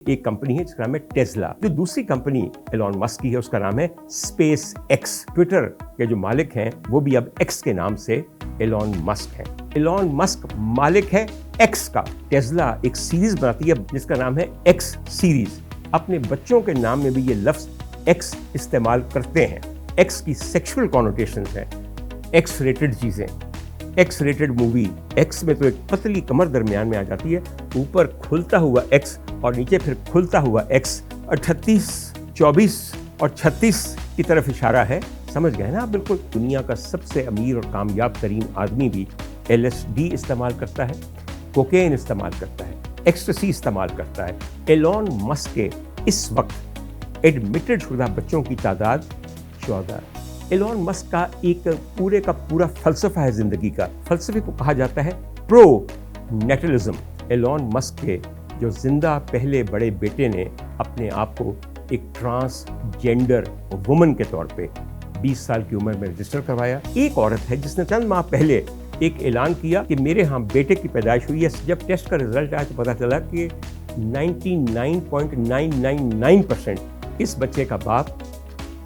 एक कंपनी है जिसका नाम है टेस्ला। जो दूसरी कंपनी एलॉन मस्क की है उसका नाम है स्पेस एक्स। ट्विटर के जो मालिक हैं वो भी अब एक्स के नाम से एलॉन मस्क हैं। एलॉन मस्क मालिक है एक्स का। टेस्ला एक सीरीज बनाती है जिसका नाम है एक्स सीरीज। अपने बच्चों के नाम में भी ये लफ्ज एक्स इस्तेमाल करते हैं। एक्स की सेक्सुअल कॉनोटेशंस हैं, एक्स रेटेड चीजें, एक्स रेटेड मूवी। एक्स में तो एक पतली कमर दरमियान में आ जाती है, ऊपर खुलता हुआ एक्स और नीचे फिर खुलता हुआ एक्स। 38, 24 और 36 की तरफ इशारा है। समझ गए ना आप? बिल्कुल। दुनिया का सबसे अमीर और कामयाब तरीन आदमी भी LSD इस्तेमाल करता है, कोकेन इस्तेमाल करता है, एक्सटेसी इस्तेमाल करता है। एलॉन मस्क के इस वक्त एडमिटेड शुदा बच्चों की तादाद 14। एलॉन मस्क का एक पूरे का पूरा फलसफा है जिंदगी का। फलसफे को कहा जाता है प्रो नेटलिज्म। एलॉन मस्क के जो जिंदा पहले बड़े बेटे ने अपने आप को एक ट्रांसजेंडर वुमन के तौर पे 20 साल की उम्र में रजिस्टर करवाया। एक औरत है जिसने चंद माह पहले एक ऐलान किया कि मेरे यहाँ बेटे की पैदाइश हुई है। जब टेस्ट का रिजल्ट आया तो पता चला कि 99.999% इस बच्चे का बाप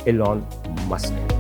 एलॉन मस्क है।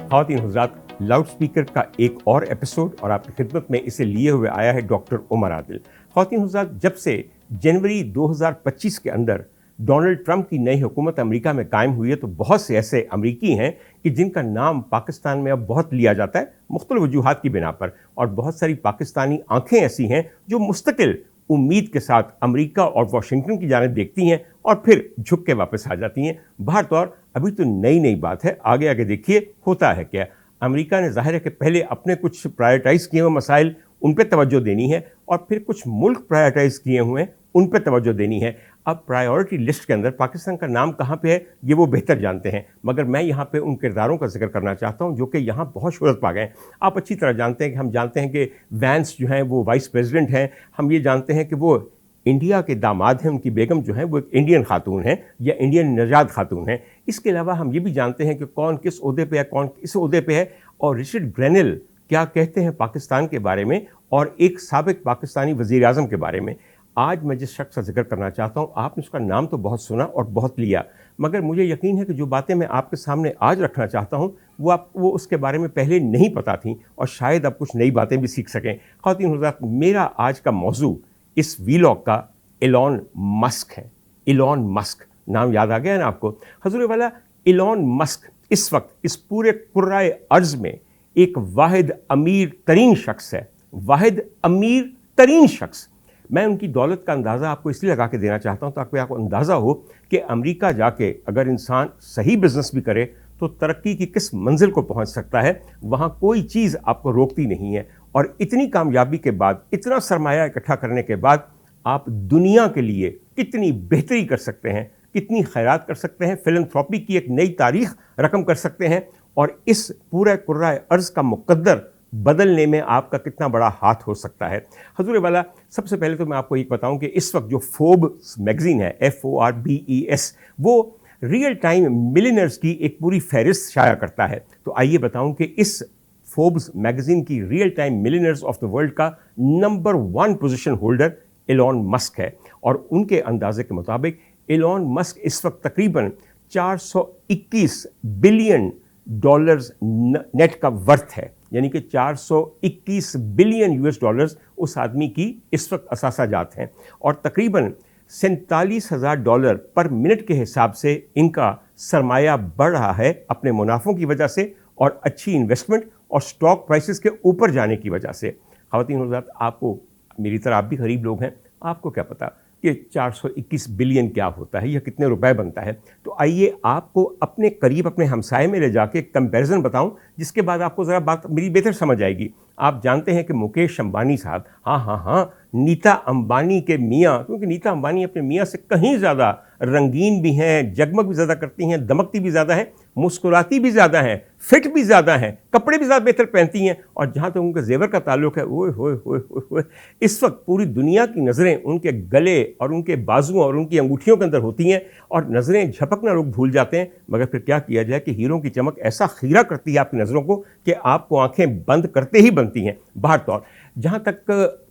ख़वातीन हज़रात, लाउड स्पीकर का एक और एपिसोड और आपकी खिदमत में इसे लिए हुए आया है डॉक्टर उमर आदिल। ख़वातीन हज़रात, जब से जनवरी 2025 के अंदर डोनाल्ड ट्रंप की नई हुकूमत अमेरिका में कायम हुई है तो बहुत से ऐसे अमरीकी हैं कि जिनका नाम पाकिस्तान में अब बहुत लिया जाता है मुख्तलिफ वजूहात की बिना पर। और बहुत सारी पाकिस्तानी आंखें ऐसी हैं जो मुस्तकिल उम्मीद के साथ अमेरिका और वाशिंगटन की जानिब देखती हैं और फिर झुक के वापस आ जाती हैं। बाहर तौर अभी तो नई नई बात है, आगे आगे देखिए होता है क्या। अमेरिका ने जाहिर है कि पहले अपने कुछ प्रायोरिटाइज किए हुए मसाइल उन पर तवज्जो देनी है और फिर कुछ मुल्क प्रायोरिटाइज किए हुए हैं उन पर तवज्जो देनी है। अब प्रायोरिटी लिस्ट के अंदर पाकिस्तान का नाम कहाँ पे है ये वो बेहतर जानते हैं, मगर मैं यहाँ पे उन किरदारों का जिक्र करना चाहता हूँ जो कि यहाँ बहुत शोहरत पा गए। आप अच्छी तरह जानते हैं कि हम जानते हैं कि वैंस जो हैं वो वाइस प्रेसिडेंट हैं। हम ये जानते हैं कि वो इंडिया के दामाद हैं, उनकी बेगम जो है वो एक इंडियन खातून है या इंडियन नजाद खातून है। इसके अलावा हम ये भी जानते हैं कि कौन किस ओहदे पे है, कौन किस ओहदे पे है और रिचर्ड ग्रेनेल क्या कहते हैं पाकिस्तान के बारे में और एक साबिक पाकिस्तानी वज़ीर आज़म के बारे में। आज मैं जिस शख्स का जिक्र करना चाहता हूँ, आपने उसका नाम तो बहुत सुना और बहुत लिया, मगर मुझे यकीन है कि जो बातें मैं आपके सामने आज रखना चाहता हूँ वो उसके बारे में पहले नहीं पता थी और शायद आप कुछ नई बातें भी सीख सकें। ख़वातीन हज़रात, मेरा आज का मौजू इस वीलॉग का एलॉन मस्क है। एलॉन मस्क नाम याद आ गया ना आपको? हजूर वाला, एलॉन मस्क इस वक्त इस पूरे कुर्राए अर्ज में एक वाहिद अमीर तरीन शख्स है। वाहिद अमीर तरीन शख्स। मैं उनकी दौलत का अंदाज़ा आपको इसलिए लगा के देना चाहता हूँ ताकि आपको अंदाज़ा हो कि अमेरिका जाके अगर इंसान सही बिजनेस भी करे तो तरक्की की किस मंजिल को पहुँच सकता है। वहाँ कोई चीज़ आपको रोकती नहीं है और इतनी कामयाबी के बाद, इतना सरमाया इकट्ठा करने के बाद आप दुनिया के लिए कितनी बेहतरी कर सकते हैं, कितनी खैरात कर सकते हैं, फिलंथ्रॉपी की एक नई तारीख रकम कर सकते हैं और इस पूरे कुर्राए अर्ज का मुकद्दर बदलने में आपका कितना बड़ा हाथ हो सकता है। हजूर वाला, सबसे पहले तो मैं आपको एक बताऊं कि इस वक्त जो फोर्ब्स मैगजीन है, FORBES, वो रियल टाइम मिलियनर्स की एक पूरी फहरिस्त शाया करता है। तो आइए बताऊं कि इस फोर्ब्स मैगजीन की real time millionaires of the world का number 1 position holder Elon Musk है और उनके अंदाजे के मुताबिक एलॉन मस्क इस वक्त तकरीबन 421 बिलियन डॉलर्स नेट का वर्थ है। यानी कि 421 बिलियन US डॉलर्स उस आदमी की इस वक्त असासाजात हैं और तकरीबन $47,000 पर मिनट के हिसाब से इनका सरमाया बढ़ रहा है अपने मुनाफों की वजह से और अच्छी इन्वेस्टमेंट और स्टॉक प्राइसेस के ऊपर जाने की वजह से। ख़वातीन हज़रात, आपको मेरी तरह आप भी गरीब लोग हैं, आपको क्या पता कि 421 बिलियन क्या होता है या कितने रुपए बनता है। तो आइए आपको अपने करीब अपने हमसाये में ले जाके कंपैरिजन बताऊं, जिसके बाद आपको ज़रा बात मेरी बेहतर समझ आएगी। आप जानते हैं कि मुकेश अंबानी साहब, हाँ, नीता अंबानी के मियाँ, क्योंकि नीता अंबानी अपने मियाँ से कहीं ज़्यादा रंगीन भी हैं, जगमग भी ज़्यादा करती हैं, दमकती भी ज़्यादा हैं, मुस्कुराती भी ज़्यादा हैं, फिट भी ज़्यादा हैं, कपड़े भी ज़्यादा बेहतर पहनती हैं, और जहाँ तक उनके जेवर का ताल्लुक है, ओए होए होए होए होए, इस वक्त पूरी दुनिया की नज़रें उनके गले और उनके बाजुओं और उनकी अंगूठियों के अंदर होती हैं, और नज़रें झपकना लोग भूल जाते हैं। मगर फिर क्या किया जाए कि हीरों की चमक ऐसा खीरा करती है आपकी नज़रों को कि आपको आंखें बंद करते ही बनती हैं। बाहर तौर जहाँ तक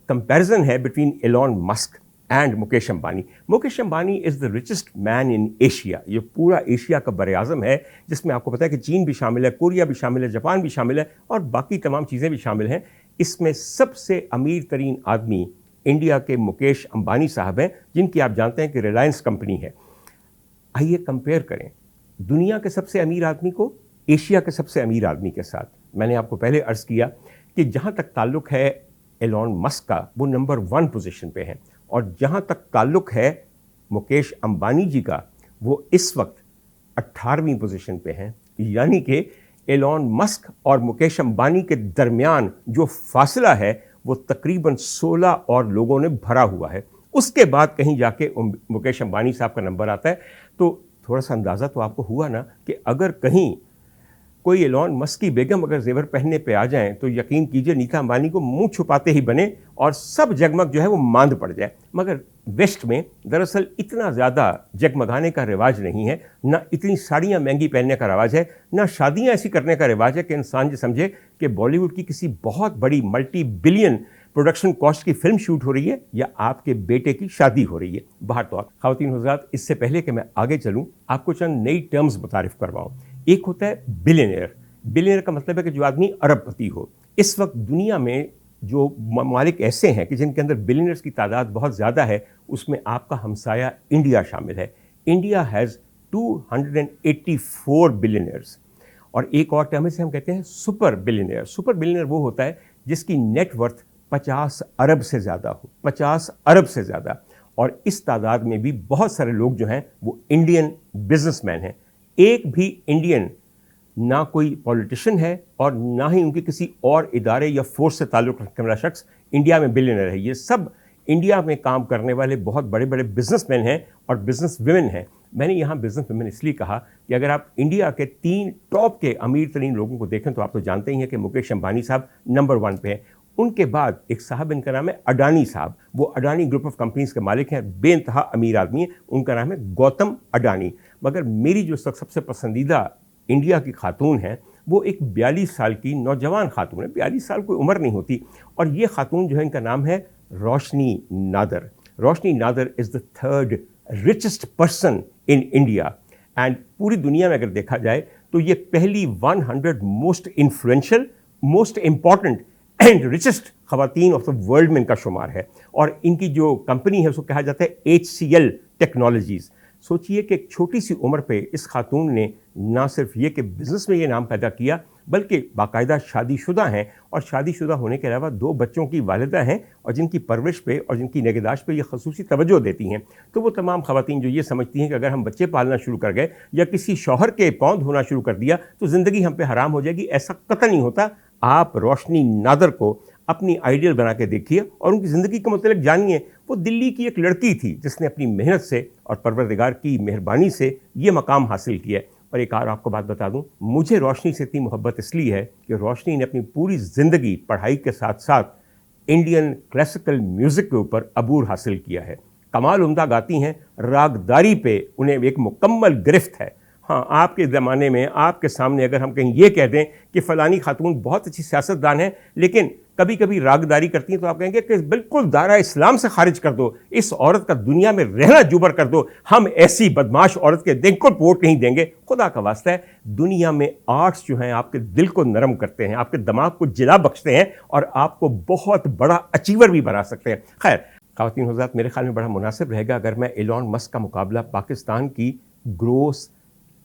कंपैरिजन है between Elon Musk and Mukesh Ambani, Mukesh Ambani is the richest man in Asia. ये पूरा एशिया का बर आज़म है, जिसमें आपको पता है कि चीन भी शामिल है, कोरिया भी शामिल है, जापान भी शामिल है, और बाकी तमाम चीज़ें भी शामिल हैं। इसमें सबसे अमीर तरीन आदमी इंडिया के मुकेश अंबानी साहब हैं, जिनकी आप जानते हैं कि रिलायंस कंपनी है। आइए कंपेयर करें दुनिया के सबसे अमीर आदमी को एशिया के सबसे अमीर आदमी के साथ। मैंने आपको पहले अर्ज़ किया कि जहाँ तक ताल्लुक़ है एलॉन मस्क का, वो नंबर 1 पोजीशन पे है, और जहाँ तक ताल्लुक़ है मुकेश अंबानी जी का, वो इस वक्त 18वीं पोजीशन पे हैं। यानी कि एलॉन मस्क और मुकेश अंबानी के दरमियान जो फासला है वो तकरीबन 16 और लोगों ने भरा हुआ है। उसके बाद कहीं जाके मुकेश अंबानी साहब का नंबर आता है। तो थोड़ा सा अंदाज़ा तो आपको हुआ ना कि अगर कहीं कोई एलॉन मस्क की बेगम अगर जेवर पहनने पे आ जाएं तो यकीन कीजिए नीता अंबानी को मुंह छुपाते ही बने और सब जगमग जो है वो मांद पड़ जाए। मगर वेस्ट में दरअसल इतना ज़्यादा जगमगाने का रिवाज नहीं है, ना इतनी साड़ियाँ महंगी पहनने का रिवाज है, ना शादियाँ ऐसी करने का रिवाज है कि इंसान जो समझे कि बॉलीवुड की किसी बहुत बड़ी मल्टी बिलियन प्रोडक्शन कॉस्ट की फिल्म शूट हो रही है या आपके बेटे की शादी हो रही है। बाहर तो ख़वातीन हज़रात, इससे पहले कि मैं आगे चलूँ आपको चंद नई टर्म्स मुतारिफ करवाऊँ। एक होता है बिलियनियर। बिलियनियर का मतलब है कि जो आदमी अरबपति हो। इस वक्त दुनिया में जो ममालिक ऐसे हैं कि जिनके अंदर बिलियनियर्स की तादाद बहुत ज़्यादा है, उसमें आपका हमसाया इंडिया शामिल है। India has 284 billionaires. और एक और टर्म से हम कहते हैं सुपर बिलियनियर। सुपर बिलियनियर वो होता है जिसकी नेटवर्थ 50 अरब से ज़्यादा हो, 50 अरब से ज़्यादा। और इस तादाद में भी बहुत सारे लोग जो हैं वो इंडियन बिजनेसमैन हैं। एक भी इंडियन ना कोई पॉलिटिशियन है और ना ही उनके किसी और इदारे या फोर्स से ताल्लुक़ रखने वाला शख्स इंडिया में बिलियनर है। ये सब इंडिया में काम करने वाले बहुत बड़े बड़े बिजनेसमैन हैं और बिजनेस विमेन हैं। मैंने यहाँ बिजनेस विमेन इसलिए कहा कि अगर आप इंडिया के 3 टॉप के अमीर तरीन लोगों को देखें तो आप तो जानते ही हैं कि मुकेश अंबानी साहब नंबर 1 पे हैं। उनके बाद एक साहब, इनका नाम है अडानी साहब। वो अडानी ग्रुप ऑफ कंपनीज के मालिक हैं, बेइंतहा अमीर आदमी है। उनका नाम है गौतम अडानी। मगर मेरी जो सबसे पसंदीदा इंडिया की खातून है वो एक 42 साल की नौजवान खातून है। 42 साल कोई उम्र नहीं होती। और ये खातून जो है, इनका नाम है Roshni Nadar. Roshni Nadar is the 3rd richest person in India. And पूरी दुनिया में अगर देखा जाए तो ये पहली 100 most influential, most important and richest खवातीन ऑफ द वर्ल्ड में इनका शुमार है। और इनकी जो कंपनी है उसको कहा जाता है HCL टेक्नोलॉजीज़। सोचिए कि एक छोटी सी उम्र पे इस खातून ने ना सिर्फ ये कि बिज़नेस में ये नाम पैदा किया, बल्कि बाकायदा शादीशुदा हैं और शादीशुदा होने के अलावा 2 बच्चों की वालिदा हैं और जिनकी परवरिश पे और जिनकी निगहदाश्त पे ये खसूसी तवज्जो देती हैं। तो वो तमाम खवातीन जो ये समझती हैं कि अगर हम बच्चे पालना शुरू कर गए या किसी शौहर के पौंध होना शुरू कर दिया तो ज़िंदगी हम पे हराम हो जाएगी, ऐसा कतई नहीं होता। आप रोशनी नादर को अपनी आइडियल बना के देखिए और उनकी ज़िंदगी के मतलब जानिए। वो दिल्ली की एक लड़की थी जिसने अपनी मेहनत से और परवरदिगार की मेहरबानी से ये मकाम हासिल किया है। और एक और आपको बात बता दूं, मुझे रोशनी से इतनी मोहब्बत इसलिए है कि रोशनी ने अपनी पूरी ज़िंदगी पढ़ाई के साथ साथ इंडियन क्लासिकल म्यूज़िक के ऊपर अबूर हासिल किया है। कमाल उम्दा गाती हैं, रागदारी पे उन्हें एक मुकम्मल गिरफ्त है। हाँ, आपके ज़माने में आपके सामने अगर हम कहीं ये कह दें कि फ़लानी खातून बहुत अच्छी सियासतदान है लेकिन कभी कभी रागदारी करती हैं, तो आप कहेंगे कि बिल्कुल दायरा इस्लाम से खारिज कर दो, इस औरत का दुनिया में रहना जुबर कर दो, हम ऐसी बदमाश औरत के बिल्कुल वोट नहीं देंगे। खुदा का वास्ता है, दुनिया में आर्ट्स जो हैं आपके दिल को नरम करते हैं, आपके दिमाग को जिला बख्शते हैं और आपको बहुत बड़ा अचीवर भी बना सकते हैं। खैर ख़वातीन हज़रात, मेरे ख्याल में बड़ा मुनासिब रहेगा अगर मैं एलॉन मस्क का मुकाबला पाकिस्तान की ग्रोस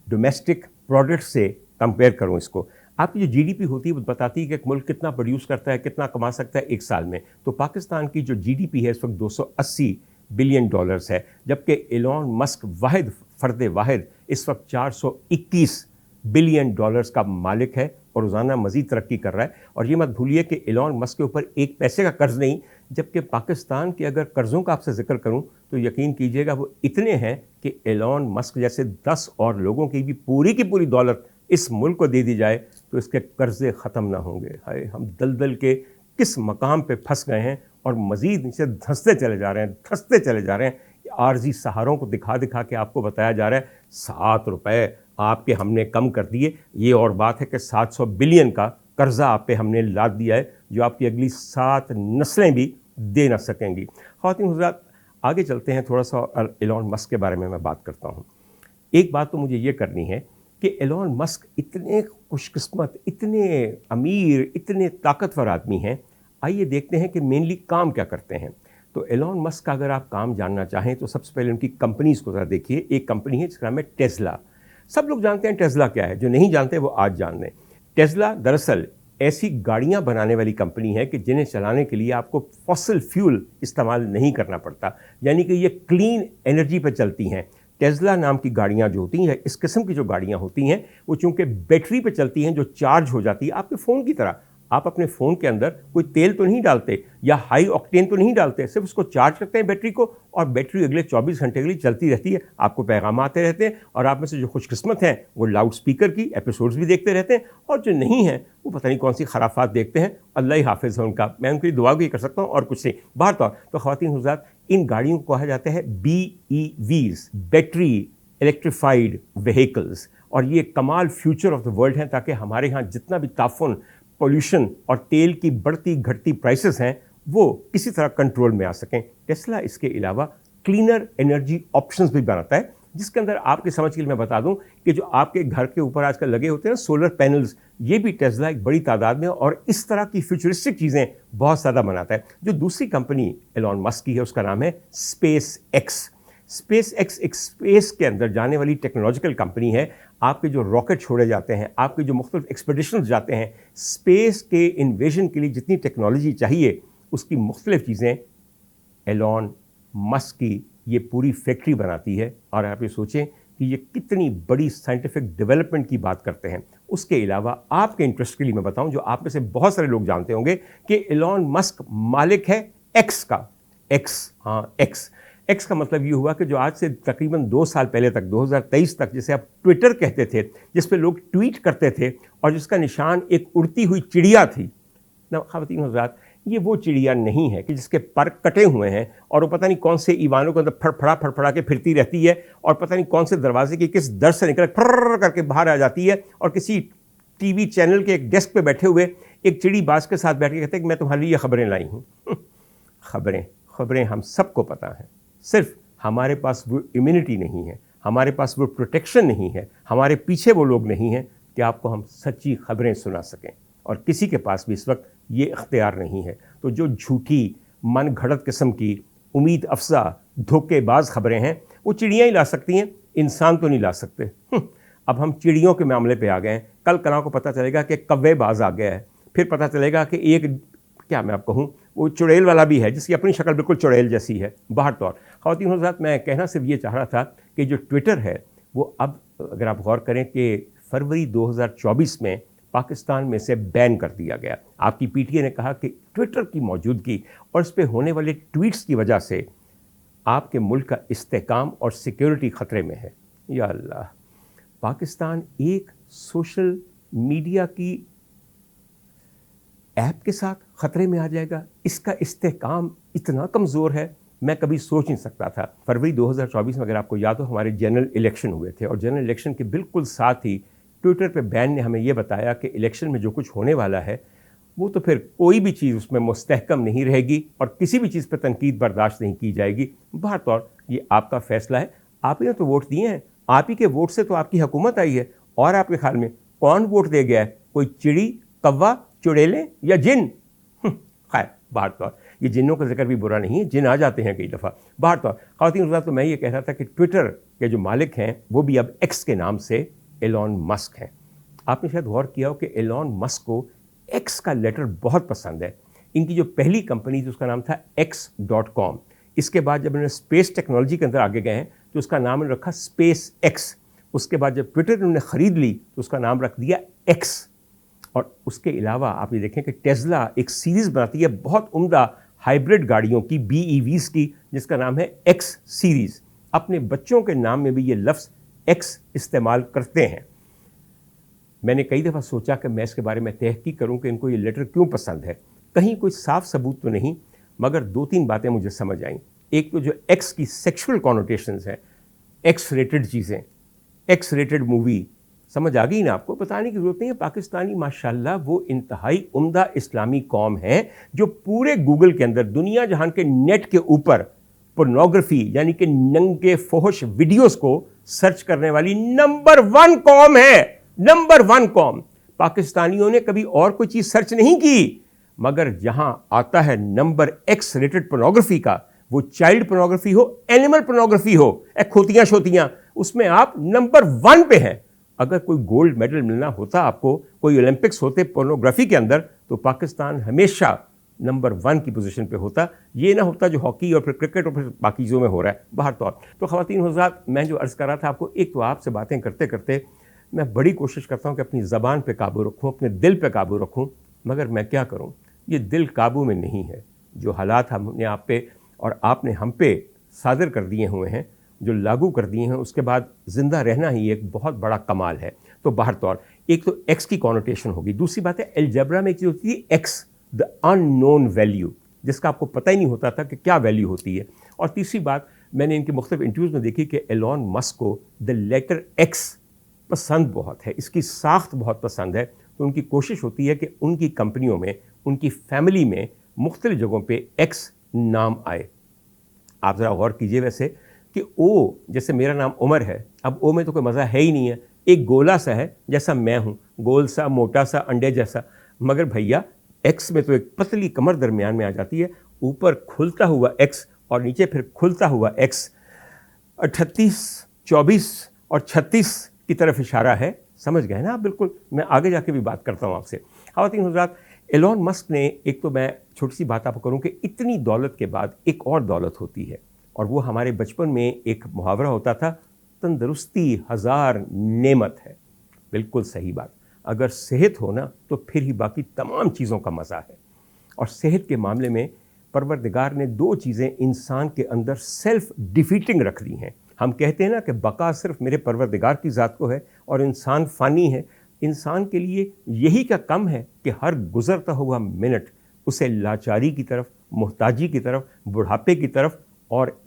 डोमेस्टिक प्रोडक्ट से कंपेयर करूं। इसको आपकी जो जीडीपी होती है वो बताती है कि एक मुल्क कितना प्रोड्यूस करता है, कितना कमा सकता है एक साल में। तो पाकिस्तान की जो जीडीपी है इस वक्त $280 बिलियन है, जबकि एलॉन मस्क फ़र्द वाहिद इस वक्त $421 बिलियन का मालिक है और रोज़ाना मज़ीद तरक्की कर रहा है। और ये मत भूलिए कि एलॉन मस्क के ऊपर एक पैसे का कर्ज़ नहीं, जबकि पाकिस्तान के अगर कर्ज़ों का आपसे जिक्र करूं तो यकीन कीजिएगा वो इतने हैं कि एलॉन मस्क जैसे 10 और लोगों की भी पूरी दौलत इस मुल्क को दे दी जाए तो इसके कर्जे ख़त्म ना होंगे। हाय, हम दलदल के किस मकाम पे फंस गए हैं और मज़ीद नीचे धंसते चले जा रहे हैं, धंसते चले जा रहे हैं। आर्जी सहारों को दिखा दिखा के आपको बताया जा रहा है 7 रुपये आपके हमने कम कर दिए। ये और बात है कि 700 बिलियन का कर्जा आप पे हमने लाद दिया है जो आपकी अगली 7 नस्लें भी दे ना सकेंगी। ख़वातीन हज़रात, आगे चलते हैं, थोड़ा सा एलॉन मस्क के बारे में मैं बात करता हूँ। एक बात तो मुझे ये करनी है कि एलॉन मस्क इतने खुशकिस्मत, इतने अमीर, इतने ताकतवर आदमी हैं। आइए देखते हैं कि मेनली काम क्या करते हैं। तो एलॉन मस्क का अगर आप काम जानना चाहें तो सबसे पहले उनकी कंपनीज़ को ज़रा देखिए। एक कंपनी है जिसका नाम है टेस्ला। सब लोग जानते हैं टेस्ला क्या है, जो नहीं जानते वो आज जान लें। टेस्ला दरअसल ऐसी गाड़ियां बनाने वाली कंपनी है कि जिन्हें चलाने के लिए आपको फॉसिल फ्यूल इस्तेमाल नहीं करना पड़ता, यानी कि ये क्लीन एनर्जी पर चलती हैं। टेस्ला नाम की गाड़ियां जो होती हैं, इस किस्म की जो गाड़ियां होती हैं, वो चूंकि बैटरी पे चलती हैं जो चार्ज हो जाती है आपके फ़ोन की तरह। आप अपने फ़ोन के अंदर कोई तेल तो नहीं डालते या हाई ऑक्टेन तो नहीं डालते, सिर्फ उसको चार्ज करते हैं बैटरी को, और बैटरी अगले 24 घंटे के लिए चलती रहती है। आपको पैगाम आते रहते हैं और आप में से जो खुशकिस्मत हैं वो लाउड स्पीकर की एपिसोड्स भी देखते रहते हैं, और जो नहीं हैं वो पता नहीं कौन सी खराफात देखते हैं। अल्लाह ही हाफिज़ है उनका, मैं उनकी दुआ भी कर सकता हूँ और कुछ नहीं। बाहर तो ख़वातीन हज़रात, इन गाड़ियों को कहा जाता है BEVs, बैटरी इलेक्ट्रीफाइड व्हीकल्स, और ये कमाल फ्यूचर ऑफ द वर्ल्ड हैं, ताकि हमारे यहाँ जितना भी ताफुन, पोल्यूशन और तेल की बढ़ती घटती प्राइसेस हैं वो किसी तरह कंट्रोल में आ सकें। टेस्ला इसके अलावा क्लीनर एनर्जी ऑप्शंस भी बनाता है, जिसके अंदर आपकी समझ के लिए मैं बता दूं कि जो आपके घर के ऊपर आजकल लगे होते हैं सोलर पैनल्स, ये भी टेस्ला एक बड़ी तादाद में और इस तरह की फ्यूचरिस्टिक चीज़ें बहुत ज़्यादा बनाता है। जो दूसरी कंपनी एलॉन मस्क की है उसका नाम है स्पेस एक्स। स्पेस एक्स एक स्पेस के अंदर जाने वाली टेक्नोलॉजिकल कंपनी है। आपके जो रॉकेट छोड़े जाते हैं, आपके जो मुख्तलिफ एक्सपेडिशंस जाते हैं, स्पेस के इन्वेजन के लिए जितनी टेक्नोलॉजी चाहिए उसकी मुख्तलिफ चीज़ें एलॉन मस्क की ये पूरी फैक्ट्री बनाती है। और आप ये सोचें कि ये कितनी बड़ी साइंटिफिक डेवलपमेंट की बात करते हैं। उसके अलावा आपके इंटरेस्ट के लिए मैं बताऊं, जो आप में से बहुत सारे लोग जानते होंगे कि एलॉन मस्क मालिक है एक्स का। एक्स का मतलब ये हुआ कि जो आज से तकरीबन 2 साल पहले तक, 2023 तक, जिसे आप ट्विटर कहते थे, जिस पे लोग ट्वीट करते थे और जिसका निशान एक उड़ती हुई चिड़िया थी ना। ख़वातीन हज़रात, ये वो चिड़िया नहीं है कि जिसके पर कटे हुए हैं और वो पता नहीं कौन से ईवानों के अंदर फड़फड़ा के फिरती रहती है और पता नहीं कौन से दरवाजे की किस दर से निकल फर्र करके बाहर आ जाती है और किसी टीवी चैनल के एक डेस्क पे बैठे हुए एक चिड़ी बाज के साथ बैठ के कहते हैं कि मैं तुम्हारे लिए खबरें लाई हूँ। खबरें हम सबको पता है, सिर्फ हमारे पास वो इम्यूनिटी नहीं है, हमारे पास वो प्रोटेक्शन नहीं है, हमारे पीछे वो लोग नहीं हैं कि आपको हम सच्ची खबरें सुना सकें, और किसी के पास भी इस वक्त ये इख्तियार नहीं है। तो जो झूठी मन घड़त किस्म की उम्मीद अफसा धोखेबाज खबरें हैं वो चिड़ियाँ ही ला सकती हैं, इंसान तो नहीं ला सकते। अब हम चिड़ियों के मामले पे आ गए हैं। कल को पता चलेगा कि कव्वेबाज आ गया है, फिर पता चलेगा कि एक, क्या मैं आपको कहूँ, वो चुड़ैल वाला भी है जिसकी अपनी शक्ल बिल्कुल चुड़ैल जैसी है। बाहर तौर ख़वातीन हज़रात, मैं कहना सिर्फ ये चाह रहा था कि जो ट्विटर है वो अब, अगर आप गौर करें कि फरवरी 2024 में पाकिस्तान में से बैन कर दिया गया। आपकी पीटीए ने कहा कि ट्विटर की मौजूदगी और इस पर होने वाले ट्वीट्स की वजह से आपके मुल्क का इस्तेहकाम और सिक्योरिटी ख़तरे में है। या अल्लाह, पाकिस्तान एक सोशल मीडिया की ऐप के साथ ख़तरे में आ जाएगा। इसका इस्तेहकाम इतना कमज़ोर है, मैं कभी सोच नहीं सकता था। फरवरी 2024 में अगर आपको याद हो हमारे जनरल इलेक्शन हुए थे और जनरल इलेक्शन के बिल्कुल साथ ही ट्विटर पे बैन ने हमें ये बताया कि इलेक्शन में जो कुछ होने वाला है वो तो फिर कोई भी चीज़ उसमें मुस्तहकम नहीं रहेगी और किसी भी चीज़ पर तनकीद बर्दाश्त नहीं की जाएगी। बाहर तौर ये आपका फ़ैसला है, आप ही ने तो वोट दिए हैं, आप ही के वोट से तो आपकी हुकूमत आई है। और आपके ख्याल में कौन वोट दे गया है? कोई चिड़ी, कौवा, चुड़ैलें या जिन? खैर, बाहर तौर ये जिन्नों का जिक्र भी बुरा नहीं है, जिन आ जाते हैं कई दफ़ा। बाहर तौर ख़वातीन हज़रात, तो मैं ये कह रहा था कि ट्विटर के जो मालिक हैं वो भी अब एक्स के नाम से एलॉन मस्क हैं। आपने शायद गौर किया हो कि एलॉन मस्क को एक्स का लेटर बहुत पसंद है। इनकी जो पहली कंपनी थी उसका नाम था x.com। इसके बाद जब इन्होंने स्पेस टेक्नोलॉजी के अंदर आगे गए हैं तो उसका नाम इन्होंने रखा स्पेस एक्स। उसके बाद जब ट्विटर इन्होंने ख़रीद ली तो उसका नाम रख दिया एक्स। और उसके अलावा आप ये देखें कि टेस्ला एक सीरीज़ बनाती है बहुत उम्दा हाइब्रिड गाड़ियों की, BEVs की, जिसका नाम है एक्स सीरीज़। अपने बच्चों के नाम में भी ये लफ्ज़ एक्स इस्तेमाल करते हैं। मैंने कई दफ़ा सोचा कि मैं इसके बारे में तहकीक करूं कि इनको ये लेटर क्यों पसंद है। कहीं कोई साफ सबूत तो नहीं, मगर 2-3 बातें मुझे समझ आईं। एक तो जो एक्स की सेक्सुअल कॉनोटेशंस हैं, एक्स रेटेड चीज़ें, एक्स रेटेड मूवी, समझ आ गई ना आपको? बताने की ज़रूरत नहीं है। पाकिस्तानी माशाल्लाह वो इंतहाई उम्दा इस्लामी कौम है जो पूरे गूगल के अंदर दुनिया जहान के नेट के ऊपर पोर्नोग्राफी यानी कि नंगे फोहश वीडियोस को सर्च करने वाली नंबर 1 कौम है। नंबर 1 कौम। पाकिस्तानियों ने कभी और कोई चीज़ सर्च नहीं की, मगर जहां आता है नंबर एक्स रेटेड पोर्नोग्राफी का, वो चाइल्ड पोर्नोग्राफी हो, एनिमल पोर्नोग्राफी हो, खोतियां शोतियां, उसमें आप नंबर 1 पे हैं। अगर कोई गोल्ड मेडल मिलना होता आपको, कोई ओलंपिक्स होते पोर्नोग्राफी के अंदर, तो पाकिस्तान हमेशा नंबर 1 की पोजीशन पे होता। ये ना होता जो हॉकी और फिर क्रिकेट और फिर बाकी चीज़ों में हो रहा है बाहर तौर। तो ख़वातीन हज़रात, मैं जो अर्ज़ कर रहा था आपको, एक तो आपसे बातें करते करते मैं बड़ी कोशिश करता हूँ कि अपनी ज़बान पे काबू रखूँ, अपने दिल पे काबू रखूँ, मगर मैं क्या करूँ, ये दिल काबू में नहीं है। जो हालात हमने आप पे और आपने हम पे सादर कर दिए हुए हैं, जो लागू कर दिए हैं, उसके बाद ज़िंदा रहना ही एक बहुत बड़ा कमाल है। तो बाहर तौर एक तो एक्स की कॉनोटेशन होगी। दूसरी बात है, अलजेब्रा में एक चीज़ होती है एक्स, द अननोन वैल्यू, जिसका आपको पता ही नहीं होता था कि क्या वैल्यू होती है। और तीसरी बात, मैंने इनके मुख्तलिफ इंटरव्यूज़ में देखी कि एलॉन मस्क को द लेटर एक्स पसंद बहुत है, इसकी साख्त बहुत पसंद है। तो उनकी कोशिश होती है कि उनकी कंपनियों में, उनकी फैमिली में मुख्तलिफ जगहों पे एक्स नाम आए। आप ज़रा गौर कीजिए वैसे कि ओ, जैसे मेरा नाम उमर है, अब ओ में तो कोई मज़ा है ही नहीं है, एक गोला सा है जैसा मैं हूँ, गोल सा, मोटा सा, अंडे जैसा। मगर भैया एक्स में तो एक पतली कमर दरमियान में आ जाती है, ऊपर खुलता हुआ एक्स और नीचे फिर खुलता हुआ एक्स। 38, 24 और 36 की तरफ इशारा है। समझ गए ना आप? बिल्कुल। मैं आगे जाके भी बात करता हूँ आपसे। ख़वातीन हज़रात, एलॉन मस्क ने, एक तो मैं छोटी सी बात आपको करूँ कि इतनी दौलत के बाद एक और दौलत होती है, और वो हमारे बचपन में एक मुहावरा होता था, तंदुरुस्ती हज़ार नेमत है। बिल्कुल सही बात। अगर सेहत हो ना, तो फिर ही बाकी तमाम चीज़ों का मज़ा है। और सेहत के मामले में परवरदिगार ने 2 चीज़ें इंसान के अंदर सेल्फ डिफीटिंग रख दी हैं। हम कहते हैं ना कि बका सिर्फ मेरे परवरदिगार की ज़ात को है और इंसान फ़ानी है। इंसान के लिए यही क्या कम है कि हर गुज़रता हुआ मिनट उसे लाचारी की तरफ, मोहताजी की तरफ, बुढ़ापे की तरफ और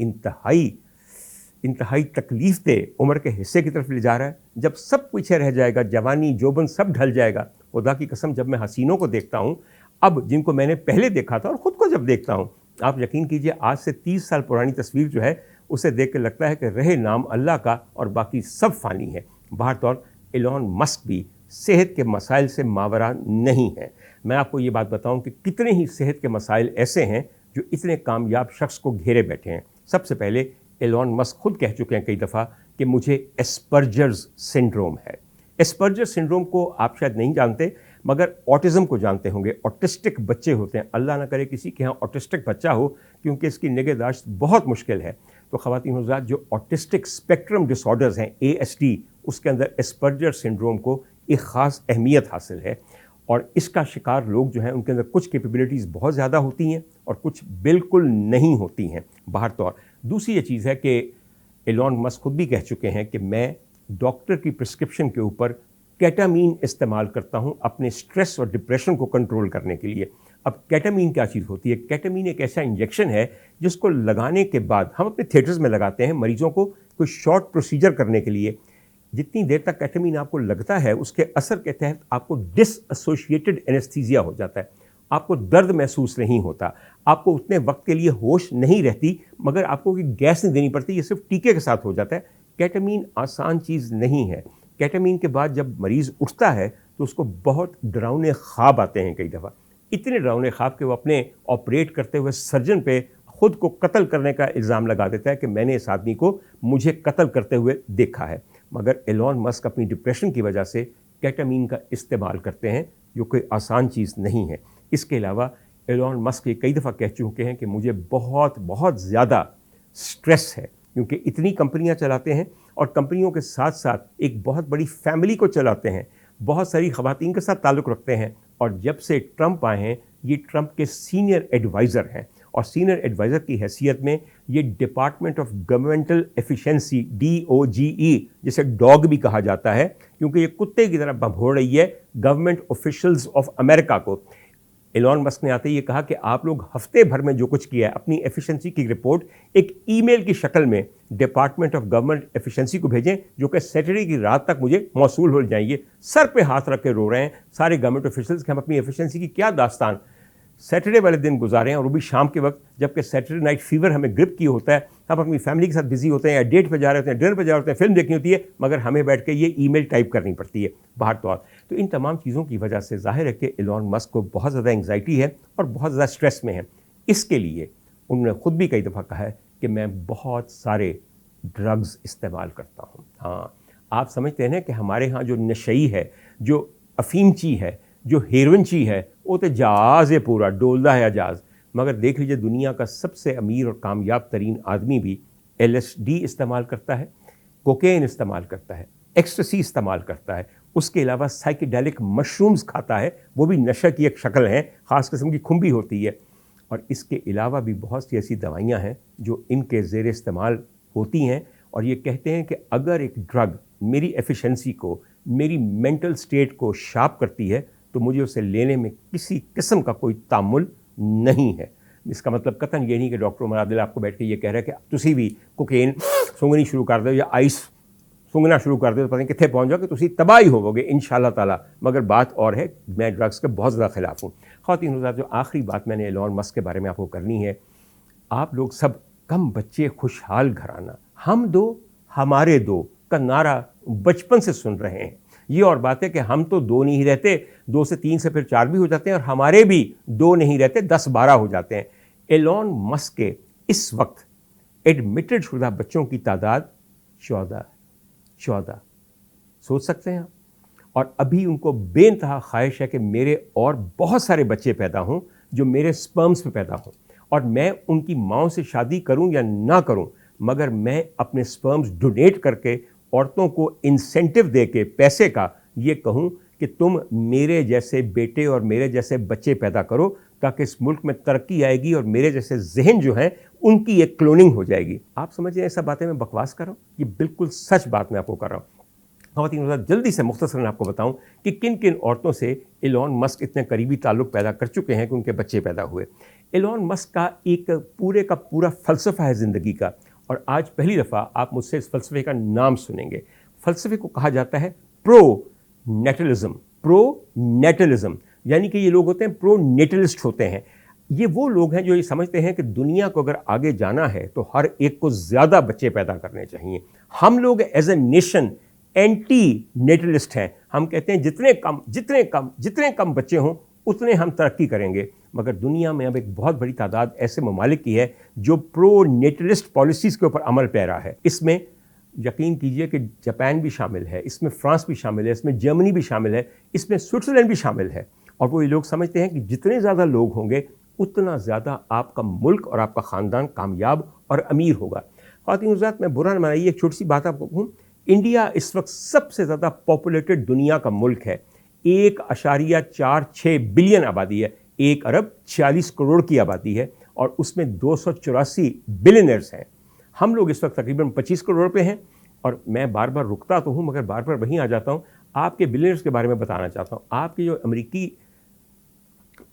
इंतहाई तकलीफ दे उम्र के हिस्से की तरफ ले जा रहा है। जब सब पीछे रह जाएगा, जवानी जोबन सब ढल जाएगा, खुदा की कसम जब मैं हसीनों को देखता हूँ, अब जिनको मैंने पहले देखा था और ख़ुद को जब देखता हूँ, आप यकीन कीजिए आज से 30 साल पुरानी तस्वीर जो है, उसे देख के लगता है कि रहे नाम अल्लाह का और बाकी सब फ़ानी है। बाहर तौर एलॉन मस्क भी सेहत के मसाइल से मावरा नहीं है। मैं आपको ये बात बताऊं कि कितने ही सेहत के मसाइल ऐसे हैं जो इतने कामयाब शख्स को घेरे बैठे हैं। सबसे पहले एलॉन मस्क खुद कह चुके हैं कई दफ़ा कि मुझे एस्पर्जर्स सिंड्रोम है। एस्पर्जर सिंड्रोम को आप शायद नहीं जानते, मगर ऑटिज़म को जानते होंगे। ऑटिस्टिक बच्चे होते हैं, अल्लाह ना करे किसी के यहाँ ऑटिस्टिक बच्चा हो, क्योंकि इसकी निगहदाश्त बहुत मुश्किल है। तो ख़वातीन हज़रात, जो ऑटिस्टिक स्पेक्ट्रम डिसऑर्डर्स हैं, ASD, उसके अंदर एस्पर्जर सिंड्रोम को एक ख़ास अहमियत हासिल है। और इसका शिकार लोग जो हैं, उनके अंदर कुछ कैपेबिलिटीज़ बहुत ज़्यादा होती हैं और कुछ बिल्कुल नहीं होती हैं। बाहर तौर दूसरी ये चीज़ है कि एलॉन मस्क खुद भी कह चुके हैं कि मैं डॉक्टर की प्रिस्क्रिप्शन के ऊपर केटामीन इस्तेमाल करता हूं अपने स्ट्रेस और डिप्रेशन को कंट्रोल करने के लिए। अब केटामीन क्या चीज़ होती है? केटामीन एक ऐसा इंजेक्शन है जिसको लगाने के बाद हम अपने थिएटर्स में लगाते हैं मरीजों को कोई शॉर्ट प्रोसीजर करने के लिए। जितनी देर तक केटामीन आपको लगता है, उसके असर के तहत आपको डिसएसोसिएटेड एनेस्थीसिया हो जाता है। आपको दर्द महसूस नहीं होता, आपको उतने वक्त के लिए होश नहीं रहती, मगर आपको कोई गैस नहीं देनी पड़ती, ये सिर्फ टीके के साथ हो जाता है। केटामीन आसान चीज़ नहीं है। केटामीन के बाद जब मरीज़ उठता है तो उसको बहुत डरावने ख्वाब आते हैं कई दफ़ा, इतने डरावने ख्वाब कि वो अपने ऑपरेट करते हुए सर्जन पे ख़ुद को कत्ल करने का इल्ज़ाम लगा देता है कि मैंने इस आदमी को मुझे कत्ल करते हुए देखा है। मगर एलॉन मस्क अपनी डिप्रेशन की वजह से केटामीन का इस्तेमाल करते हैं, जो कोई आसान चीज़ नहीं है। इसके अलावा एलॉन मस्क ये कई दफ़ा कह चुके हैं कि मुझे बहुत बहुत ज़्यादा स्ट्रेस है, क्योंकि इतनी कंपनियां चलाते हैं और कंपनियों के साथ साथ एक बहुत बड़ी फैमिली को चलाते हैं, बहुत सारी ख़वातीन के साथ ताल्लुक़ रखते हैं। और जब से ट्रंप आए हैं, ये ट्रंप के सीनियर एडवाइज़र हैं और सीनियर एडवाइज़र की हैसियत में ये department of governmental efficiency DOGE, जिसे डॉग भी कहा जाता है क्योंकि ये कुत्ते की तरह भभोड़ रही है गवर्नमेंट ऑफिशियल्स ऑफ अमेरिका को। एलॉन मस्क ने आते ही ये कहा कि आप लोग हफ्ते भर में जो कुछ किया है अपनी एफिशिएंसी की रिपोर्ट एक ईमेल की शक्ल में डिपार्टमेंट ऑफ गवर्नमेंट एफिशिएंसी को भेजें, जो कि सैटरडे की रात तक मुझे मौसूल हो जाएंगे। सर पे हाथ रख के रो रहे हैं सारे गवर्नमेंट ऑफिशियल्स कि हम अपनी एफिशिएंसी की क्या दास्तान सैटरडे वाले दिन गुजारे हैं, और वो भी शाम के वक्त, जबकि सैटरडे नाइट फीवर हमें ग्रिप किए होता है। हम अपनी फैमिली के साथ बिजी होते हैं या डेट पे जा रहे होते हैं, डिनर पे जा रहे होते हैं, फिल्म देखनी होती है, मगर हमें बैठ के ये ईमेल टाइप करनी पड़ती है बाहर तौर। तो इन तमाम चीज़ों की वजह से जाहिर है कि एलॉन मस्क को बहुत ज़्यादा एंग्जाइटी है और बहुत ज़्यादा स्ट्रेस में है। इसके लिए उन्होंने खुद भी कई दफ़ा कहा है कि मैं बहुत सारे ड्रग्स इस्तेमाल करता हूँ। हाँ, आप समझते हैं ना कि हमारे यहाँ जो नशई है, जो अफीमची है, जो हेरोइनची है, वो तो जहाज़ है, पूरा डोलदा है जहाज़। मगर देख लीजिए दुनिया का सबसे अमीर और कामयाब तरीन आदमी भी LSD इस्तेमाल करता है, कोकेन इस्तेमाल करता है, एक्सटेसी इस्तेमाल करता है, उसके अलावा साइकेडेलिक मशरूम्स खाता है, वो भी नशा की एक शक्ल है, ख़ास किस्म की खुम्बी होती है। और इसके अलावा भी बहुत सी ऐसी दवाइयाँ हैं जो इनके ज़ेर इस्तेमाल होती हैं, और ये कहते हैं कि अगर एक ड्रग मेरी एफिशिएंसी को, मेरी मेंटल स्टेट को शार्प करती है तो मुझे उसे लेने में किसी किस्म का कोई तामुल नहीं है। इसका मतलब कतन ये नहीं कि डॉक्टर उमर आदिल आपको बैठ के ये कह रहा है कि तुसी भी कोकेन सूंघनी शुरू कर दो या आइस सूंघना शुरू कर दो तो पता नहीं कितने पहुँच जाओगे, तुसी तबाही होवोगे इंशाल्लाह ताला। मगर बात और है, मैं ड्रग्स के बहुत ज़्यादा ख़िलाफ़ हूँ। ख़वातीन हज़रात, जो आखिरी बात मैंने एलॉन मस्क के बारे में आपको करनी है, आप लोग सब कम बच्चे खुशहाल घराना, हम दो हमारे दो का नारा बचपन से सुन रहे हैं। ये और बात है कि हम तो दो नहीं रहते, 2 से 3 से फिर 4 भी हो जाते हैं, और हमारे भी 2 नहीं रहते, 10-12 हो जाते हैं। एलॉन मस्क के इस वक्त एडमिटेड शुदा बच्चों की तादाद 14 सोच सकते हैं आप। और अभी उनको बेइंतहा ख्वाहिश है कि मेरे और बहुत सारे बच्चे पैदा हों जो मेरे स्पर्म्स पे पैदा हों, और मैं उनकी माँओं से शादी करूं या ना करूं, मगर मैं अपने स्पर्म्स डोनेट करके औरतों को इंसेंटिव दे के पैसे का ये कहूँ कि तुम मेरे जैसे बेटे और मेरे जैसे बच्चे पैदा करो, ताकि इस मुल्क में तरक्की आएगी और मेरे जैसे जहन जो है उनकी एक क्लोनिंग हो जाएगी। आप समझ रहे हैं, सब बातें मैं बकवास कर रहा हूँ, ये बिल्कुल सच बात मैं आपको कर रहा हूँ। ख़वातीन, जल्दी से मुख्तसरन आपको बताऊं कि किन किन औरतों से एलॉन मस्क इतने करीबी ताल्लुक़ पैदा कर चुके हैं कि उनके बच्चे पैदा हुए। एलॉन मस्क का एक पूरे का पूरा फ़लसफ़ा है ज़िंदगी का, और आज पहली दफ़ा आप मुझसे इस फ़लसफ़े का नाम सुनेंगे। फ़लसफ़े को कहा जाता है प्रो नेटलिज़म, यानी कि ये लोग होते हैं प्रो नेटलिस्ट होते हैं। ये वो लोग हैं जो ये समझते हैं कि दुनिया को अगर आगे जाना है तो हर एक को ज़्यादा बच्चे पैदा करने चाहिए। हम लोग as a nation antinatalist हैं। हम कहते हैं जितने कम बच्चे हों उतने हम तरक्की करेंगे। मगर दुनिया में अब एक बहुत बड़ी तादाद ऐसे ममालिक की है जो प्रो नेटलिस्ट पॉलिसीज़ के ऊपर अमल पैरा है। इसमें यकीन कीजिए कि जापान भी शामिल है, इसमें फ्रांस भी शामिल है, इसमें जर्मनी भी शामिल है, इसमें स्विट्ज़रलैंड भी शामिल है। और वो ये लोग समझते हैं कि जितने ज़्यादा लोग होंगे उतना ज़्यादा आपका मुल्क और आपका ख़ानदान कामयाब और अमीर होगा। ख़वातीन-हज़रात, मैं बुरा न मानिए, एक छोटी सी बात आपको कहूँ, इंडिया इस वक्त सबसे ज़्यादा पॉपुलेटेड दुनिया का मुल्क है। 1.46 बिलियन आबादी है, 1 अरब 46 करोड़ की आबादी है, और उसमें 284 बिलियनर्स हैं। हम लोग इस वक्त तकरीबन 25 करोड़ पे हैं। और मैं बार बार रुकता तो हूँ मगर बार बार वहीं आ जाता हूँ। आपके बिलियनर्स के बारे में बताना चाहता हूँ। आपके जो अमरीकी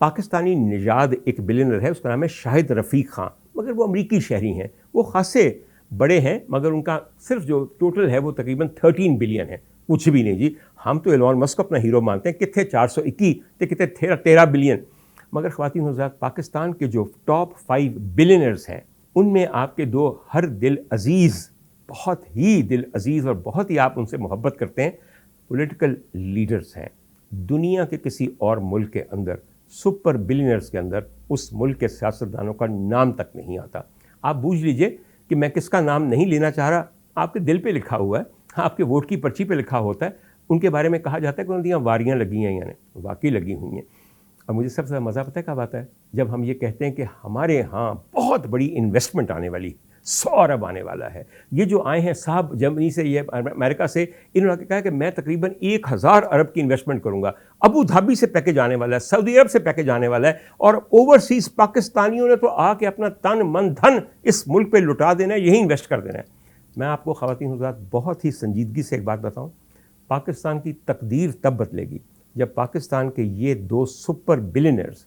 पाकिस्तानी निजाद एक बिलियनर है, उसका नाम है शाहिद रफ़ीक ख़ान, मगर वो अमरीकी शहरी हैं, वो खासे बड़े हैं, मगर उनका सिर्फ जो टोटल है वो तकरीबन 13 बिलियन है। कुछ भी नहीं जी, हम तो एलॉन मस्क को अपना हीरो मानते हैं, कितने 421 तो कितने 13 बिलियन। मगर ख़वातीन हज़रात, पाकिस्तान के जो टॉप 5 बिलियनर्स हैं उनमें आपके 2 हर दिल अज़ीज़, बहुत ही दिल अज़ीज़ और बहुत ही आप उनसे मोहब्बत करते हैं, पॉलिटिकल लीडर्स हैं। दुनिया के किसी और मुल्क के अंदर, सुपर बिलियनर्स के अंदर, उस मुल्क के सियासतदानों का नाम तक नहीं आता। आप बूझ लीजिए कि मैं किसका नाम नहीं लेना चाह रहा, आपके दिल पे लिखा हुआ है, आपके वोट की पर्ची पे लिखा होता है। उनके बारे में कहा जाता है कि उनकी वारियाँ लगी हैं, यानी वाकई लगी हुई हैं। और मुझे सबसे ज़्यादा मज़ा पता है कब आता है, जब हम ये कहते हैं कि हमारे यहाँ बहुत बड़ी इन्वेस्टमेंट आने वाली, 100 अरब आने वाला है। ये जो आए हैं साहब जर्मनी से, ये अमेरिका से, इन्होंने कहा कि मैं तकरीबन 1000 अरब की इन्वेस्टमेंट करूंगा। अबू धाबी से पैकेज आने वाला है, सऊदी अरब से पैकेज आने वाला है, और ओवरसीज पाकिस्तानियों ने तो आके अपना तन मन धन इस मुल्क पे लुटा देना है, यही इन्वेस्ट कर देना है। मैं आपको ख़वातीन हज़रात बहुत ही संजीदगी से एक बात बताऊँ, पाकिस्तान की तकदीर तब बदलेगी जब पाकिस्तान के ये 2 सुपर बिलियनर्स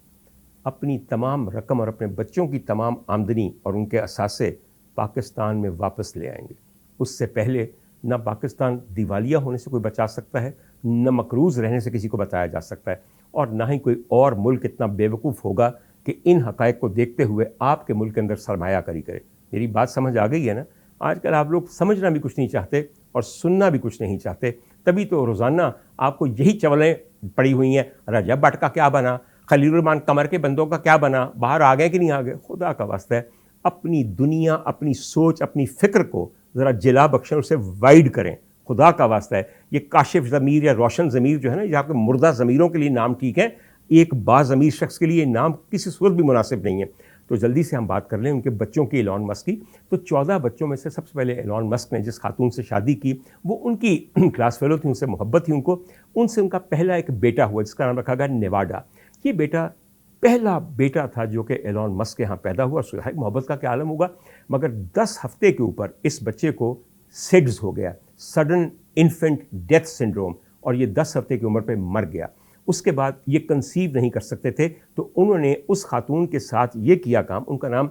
अपनी तमाम रकम और अपने बच्चों की तमाम आमदनी और उनके असासे पाकिस्तान में वापस ले आएंगे। उससे पहले न पाकिस्तान दिवालिया होने से कोई बचा सकता है, न मकरूज़ रहने से किसी को बचाया जा सकता है, और ना ही कोई और मुल्क इतना बेवकूफ़ होगा कि इन हक़ाइक़ को देखते हुए आपके मुल्क के अंदर सरमायाकारी करे। मेरी बात समझ आ गई है ना? आजकल आप लोग समझना भी कुछ नहीं चाहते और सुनना भी कुछ नहीं चाहते, तभी तो रोज़ाना आपको यही चवलें पड़ी हुई हैं, रजब भट्ट का क्या बना, खलीलुर्रहमान कमर के बंदों का क्या बना, बाहर आ गए कि नहीं आ गए। खुदा का वास्ता है, अपनी दुनिया, अपनी सोच, अपनी फ़िक्र को ज़रा जिला बख्शें, उसे वाइड करें। खुदा का वास्ता है, ये काशिफ ज़मीर या रोशन ज़मीर जो है ना, ये आपके मुर्दा ज़मीरों के लिए नाम ठीक है, एक बाज़मीर शख्स के लिए नाम किसी सूरत भी मुनासिब नहीं है। तो जल्दी से हम बात कर लें उनके बच्चों की, एलॉन मस्क की। तो 14 बच्चों में से सबसे पहले एलॉन मस्क ने जिस खातून से शादी की, वो उनकी क्लास फेलो थी, उनसे मोहब्बत थी उनको, उनसे उनका पहला एक बेटा हुआ जिसका नाम रखा गया नेवाडा। ये बेटा पहला बेटा था जो कि एलॉन मस्क के यहाँ पैदा हुआ। सुहाग मोहब्बत का क्या आलम होगा, मगर 10 हफ्ते के ऊपर इस बच्चे को सिड्स हो गया, सडन इन्फेंट डेथ सिंड्रोम, और ये 10 हफ्ते की उम्र पे मर गया। उसके बाद ये कंसीव नहीं कर सकते थे, तो उन्होंने उस खातून के साथ ये किया काम, उनका नाम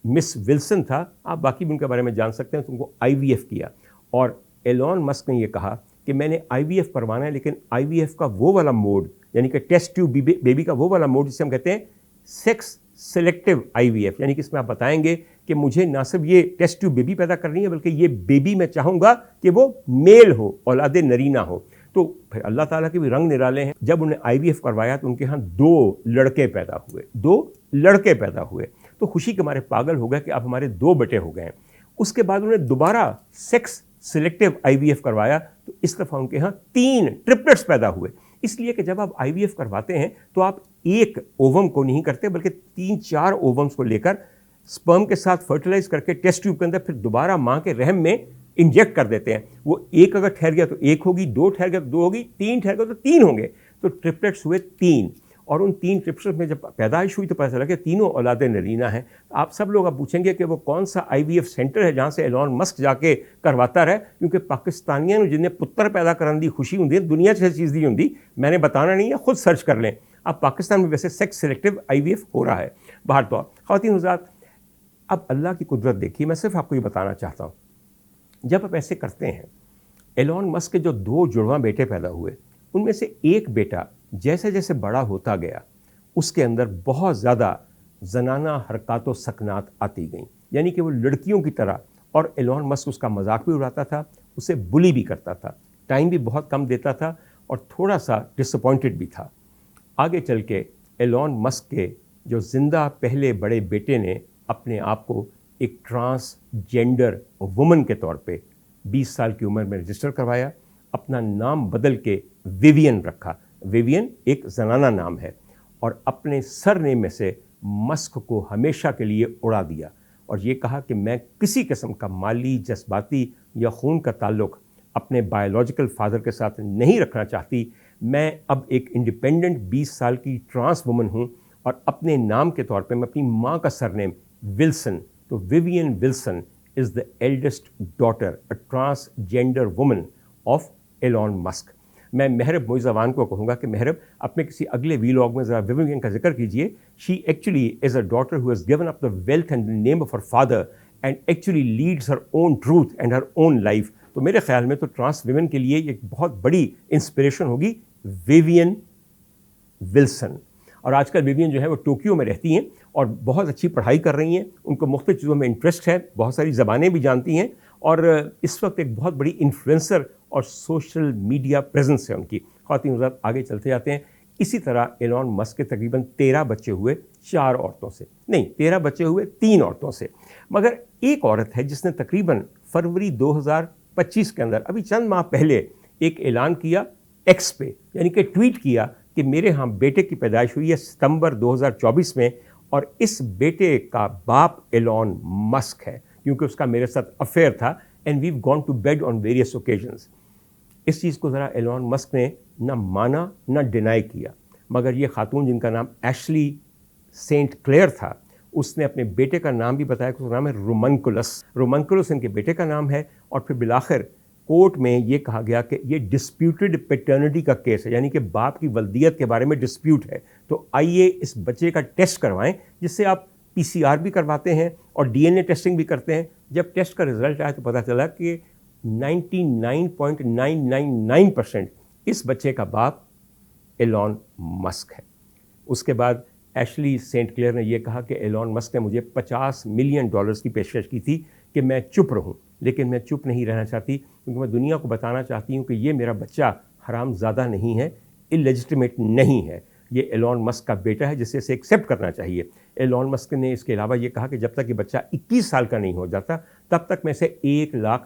मिस विल्सन था, आप बाकी भी उनके बारे में जान सकते हैं, तो उनको IVF किया। और एलॉन मस्क ने ये कहा कि मैंने IVF करवाना है, लेकिन IVF का वो वाला मोड, यानी कि टेस्ट ट्यूब बेबी का वो वाला मोड जिसे हम कहते हैं सेक्स सेलेक्टिव IVF, यानी कि इसमें आप बताएंगे कि मुझे ना सिर्फ ये टेस्ट ट्यूब बेबी पैदा करनी है, बल्कि ये बेबी मैं चाहूँगा कि वो मेल हो, औलाद नरीना हो। तो फिर अल्लाह ताला के भी रंग निराले हैं, जब उन्हें IVF करवाया तो उनके यहाँ 2 लड़के पैदा हुए, 2 लड़के पैदा हुए। तो खुशी के मारे पागल हो गए कि अब हमारे 2 बेटे हो गए हैं। उसके बाद उन्हें दोबारा सेक्स सिलेक्टिव IVF करवाया, तो इस दफ़ा उनके यहाँ 3 ट्रिपलेट्स पैदा हुए। इसलिए कि जब आप IVF करवाते हैं तो आप एक ओवम को नहीं करते, बल्कि 3-4 ओवम्स को लेकर स्पर्म के साथ फर्टिलाइज करके टेस्ट ट्यूब के अंदर फिर दोबारा माँ के रहम में इंजेक्ट कर देते हैं। वो एक अगर ठहर गया तो 1 होगी, 2 ठहर गया तो 2 होगी, 3 ठहर गया तो 3 होंगे। तो ट्रिपलेट्स हुए 3, और उन 3 ट्रिपलेट्स में जब पैदाइश हुई तो पता चला कि तीनों औलाद नरीना हैं। आप सब लोग अब पूछेंगे कि वो कौन सा IVF सेंटर है जहाँ से एलॉन मस्क जाके करवाता रहे, क्योंकि पाकिस्तानियों जिन्हें पुत्र पैदा करने की खुशी होंगी, दुनिया से चीज़ दी होंगी, मैंने बताना नहीं है, खुद सर्च कर लें। अब पाकिस्तान में वैसे सेक्स सिलेक्टिव IVF हो रहा है बाहर तो। ख़वातीन हज़रात, अब अल्लाह की कुदरत देखिए, मैं सिर्फ आपको ये बताना चाहता हूँ, जब आप ऐसे करते हैं, एलॉन मस्क के जो 2 जुड़वा बेटे पैदा हुए, उनमें से एक बेटा जैसे जैसे बड़ा होता गया, उसके अंदर बहुत ज़्यादा जनाना हरकत व सकनात आती गईं, यानी कि वो लड़कियों की तरह, और एलॉन मस्क उसका मजाक भी उड़ाता था, उसे बुली भी करता था, टाइम भी बहुत कम देता था, और थोड़ा सा डिसअपॉइंटेड भी था। आगे चल के एलॉन मस्क के जो जिंदा पहले बड़े बेटे ने अपने आप को एक ट्रांसजेंडर वुमन के तौर पे 20 साल की उम्र में रजिस्टर करवाया, अपना नाम बदल के विवियन रखा। विवियन एक जनाना नाम है, और अपने सरनेम में से मस्क को हमेशा के लिए उड़ा दिया, और ये कहा कि मैं किसी किस्म का माली, जज्बाती या खून का ताल्लुक़ अपने बायोलॉजिकल फादर के साथ नहीं रखना चाहती। मैं अब एक इंडिपेंडेंट 20 साल की ट्रांस वुमन हूँ, और अपने नाम के तौर पे मैं अपनी माँ का सरनेम विल्सन, तो Vivian Wilson is the eldest daughter, a transgender woman of Elon Musk. मैं महरब मोइज़ावान को कहूँगा कि महरब, अपने किसी अगले वीलॉग में ज़रा विवियन का जिक्र कीजिए। She actually is a daughter who has given up the wealth and the name of her father and actually Leeds her own truth and her own life. तो मेरे ख्याल में तो ट्रांस विमेन के लिए एक बहुत बड़ी इंस्पिरेशन होगी विवियन विल्सन। और आजकल विवियन जो है वो टोक्यो में रहती हैं और बहुत अच्छी पढ़ाई कर रही हैं, उनको मुख्तलिफ चीज़ों में इंटरेस्ट है, बहुत सारी ज़बानें भी जानती हैं, और इस वक्त एक बहुत बड़ी इन्फ्लुएंसर और सोशल मीडिया प्रेजेंस है उनकी। ख़वातीन हज़रात, आगे चलते जाते हैं। इसी तरह एलॉन मस्क के तकरीबन 13 बच्चे हुए 4 औरतों से, नहीं 13 बच्चे हुए 3 औरतों से, मगर एक औरत है जिसने तकरीबन फरवरी 2025 के अंदर, अभी चंद माह पहले, एक ऐलान किया एक्स पे, यानी कि ट्वीट किया कि मेरे यहाँ बेटे की पैदाइश हुई है सितंबर 2024 में, और इस बेटे का बाप एलॉन मस्क है। क्योंकि उसका मेरे साथ अफेयर था and we've gone to bed on various occasions. इस चीज़ को ज़रा एलोन मस्क ने ना माना ना डिनाई किया, मगर ये खातून जिनका नाम एशली सेंट क्लेयर था, उसने अपने बेटे का नाम भी बताया कि उसका नाम है रोमनकुलस। रोमनकुलस इनके बेटे का नाम है। और फिर बिलाखिर कोर्ट में ये कहा गया कि ये डिस्प्यूटेड पैटर्निटी का केस है, यानी कि बाप की वल्दियत के बारे में डिस्प्यूट है, तो आइए इस बच्चे का टेस्ट करवाएं, जिससे आप PCR भी करवाते हैं और DNA टेस्टिंग भी करते हैं। जब टेस्ट का रिजल्ट आया तो पता चला कि 99.999% इस बच्चे का बाप एलोन मस्क है। उसके बाद एशली सेंट क्लेयर ने यह कहा कि एलोन मस्क ने मुझे $50 मिलियन की पेशकश की थी कि मैं चुप रहूं, लेकिन मैं चुप नहीं रहना चाहती, क्योंकि मैं दुनिया को बताना चाहती हूं कि ये मेरा बच्चा हरामज़ादा नहीं है, इलेजिटिमेट नहीं है, ये एलोन मस्क का बेटा है, जिसे इसे एक्सेप्ट करना चाहिए। एलोन मस्क ने इसके अलावा ये कहा कि जब तक ये बच्चा 21 साल का नहीं हो जाता तब तक मैं इसे $1 लाख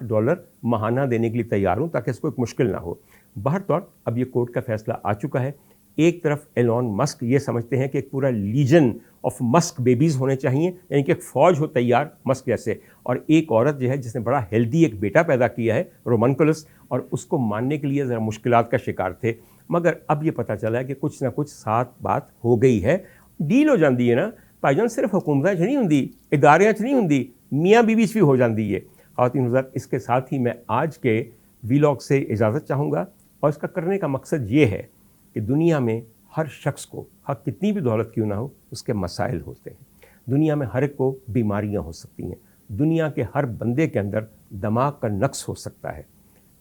माहाना देने के लिए तैयार हूँ, ताकि इसको एक मुश्किल ना हो। बहरतौर अब ये कोर्ट का फैसला आ चुका है। एक तरफ एलोन मस्क ये समझते हैं कि एक पूरा लीजन ऑफ मस्क बेबीज़ होने चाहिए, यानी कि एक फ़ौज हो तैयार मस्क जैसे, और एक औरत जो है जिसने बड़ा हेल्दी एक बेटा पैदा किया है रोमनकुलस, और उसको मानने के लिए ज़रा मुश्किलात का शिकार थे। मगर अब ये पता चला है कि कुछ ना कुछ साथ बात हो गई है, डील हो जाती है ना भाईजान। सिर्फ हुकूमत नहीं होंगी, इदारियाँ नहीं होंगी, मियाँ बीवी भी हो जाती है। ख़वातीन हज़रात, इसके साथ ही मैं आज के वीलॉग से इजाज़त चाहूँगा, और इसका करने का मकसद ये है कि दुनिया में हर शख्स को, हाँ कितनी भी दौलत क्यों ना हो, उसके मसाइल होते हैं। दुनिया में हर एक को बीमारियां हो सकती हैं। दुनिया के हर बंदे के अंदर दिमाग का नक्स हो सकता है।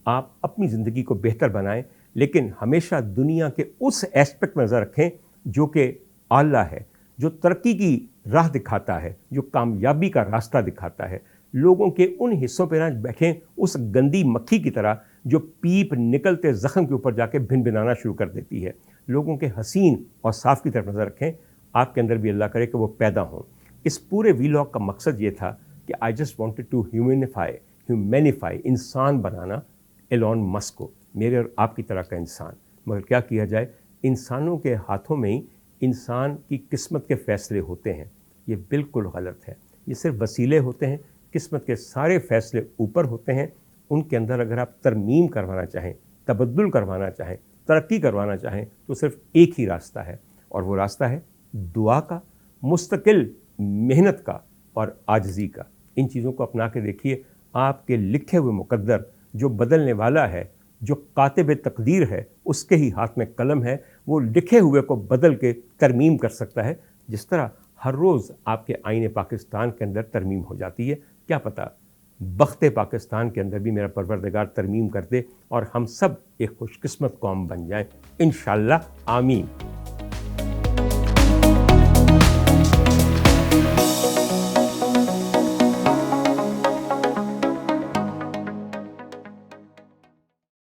आप अपनी ज़िंदगी को बेहतर बनाएं, लेकिन हमेशा दुनिया के उस एस्पेक्ट में नज़र रखें जो कि आला है, जो तरक्की की राह दिखाता है, जो कामयाबी का रास्ता दिखाता है। लोगों के उन हिस्सों पर ना बैठें उस गंदी मक्खी की तरह जो पीप निकलते ज़ख्म के ऊपर जाके भिन भिनाना शुरू कर देती है। लोगों के हसीन और साफ़ की तरफ नज़र रखें। आपके अंदर भी अल्लाह करे कि वो पैदा हों। इस पूरे वीलॉग का मकसद ये था कि आई जस्ट वांटेड टू ह्यूमैनिफाई, इंसान बनाना एलोन मस्क को, मेरे और आपकी तरह का इंसान। मगर क्या किया जाए, इंसानों के हाथों में ही इंसान की किस्मत के फ़ैसले होते हैं। ये बिल्कुल गलत है। ये सिर्फ वसीले होते हैं, किस्मत के सारे फ़ैसले ऊपर होते हैं। उनके अंदर अगर आप तरमीम करवाना चाहें, तबद्दुल करवाना चाहें, तरक्की करवाना चाहें, तो सिर्फ एक ही रास्ता है, और वो रास्ता है दुआ का, मुस्तकिल मेहनत का और आजिज़ी का। इन चीज़ों को अपना के देखिए, आपके लिखे हुए मुकद्दर जो बदलने वाला है, जो कातिब तकदीर है, उसके ही हाथ में कलम है। वो लिखे हुए को बदल के तरमीम कर सकता है, जिस तरह हर रोज़ आपके आईने पाकिस्तान के अंदर तरमीम हो जाती है। क्या पता बख्ते पाकिस्तान के अंदर भी मेरा परवरदिगार तरमीम कर दे और हम सब एक खुशकिस्मत कौम बन जाएं। इंशाअल्लाह, आमीन।